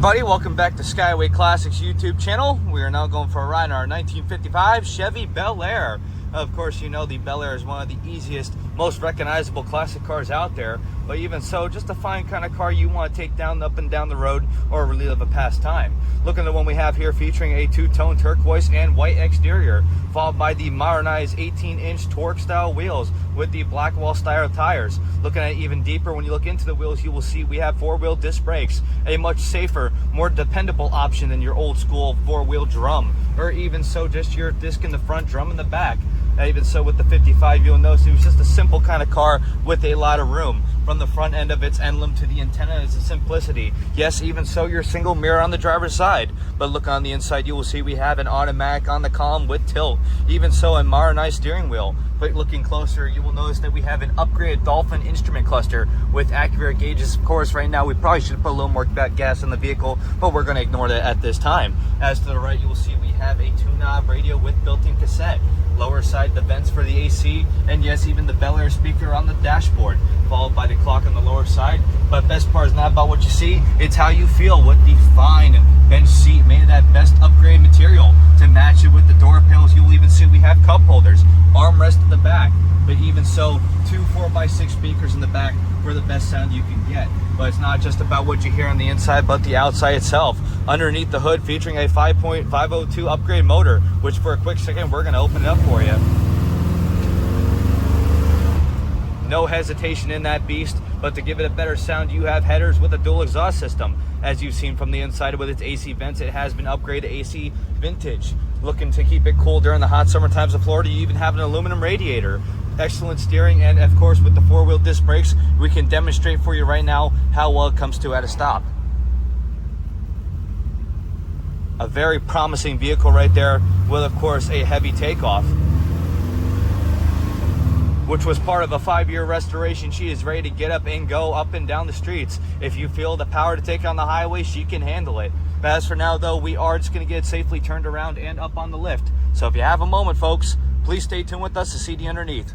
everybody, welcome back to Skyway Classics YouTube channel. We are now going for a ride in our 1955 Chevy Bel Air. Of course, you know the Bel Air is one of the easiest, most recognizable classic cars out there. But even so, just a fine kind of car you want to take down up and down the road or relive a past time. Look at the one we have here featuring a two-tone turquoise and white exterior, followed by the modernized 18-inch torque style wheels with the Blackwall style tires. Looking at it even deeper, when you look into the wheels, you will see we have four-wheel disc brakes, a much safer, more dependable option than your old school four-wheel drum, or even so just your disc in the front, drum in the back. Even so, with the 55, you'll notice it was just a simple kind of car with a lot of room. From the front end of its emblem to the antenna is the simplicity. Yes, even so, your single mirror on the driver's side. But look on the inside, you will see we have an automatic on the column with tilt. Even so, a modernized steering wheel. But looking closer, you will notice that we have an upgraded Dolphin instrument cluster with accurate gauges. Of course, right now we probably should put a little more gas in the vehicle, but we're going to ignore that at this time. As to the right, you will see we have a 2-knob radio with built-in cassette. Lower side, the vents for the AC, and yes, even the Bel Air speaker on the dashboard, followed by the clock on the lower side. But best part is not about what you see, it's how you feel with the fine bench seat made of that best upgrade material. To match it with the door panels, you will even see we have cup holders, armrest at the back, but even so, two 4x6 speakers in the back for the best sound you can get. But it's not just about what you hear on the inside, but the outside itself. Underneath the hood, featuring a 5.502 upgrade motor, which for a quick second, we're going to open it up for you. No hesitation in that beast, but to give it a better sound, you have headers with a dual exhaust system. As you've seen from the inside with its AC vents, it has been upgraded to AC Vintage. Looking to keep it cool during the hot summer times of Florida, you even have an aluminum radiator. Excellent steering, and of course with the four-wheel disc brakes, we can demonstrate for you right now how well it comes to at a stop. A very promising vehicle right there with, of course, a heavy takeoff, which was part of a 5-year restoration. She is ready to get up and go up and down the streets. If you feel the power to take on the highway, she can handle it. But as for now, though, we are just going to get it safely turned around and up on the lift. So if you have a moment, folks, please stay tuned with us to see the underneath.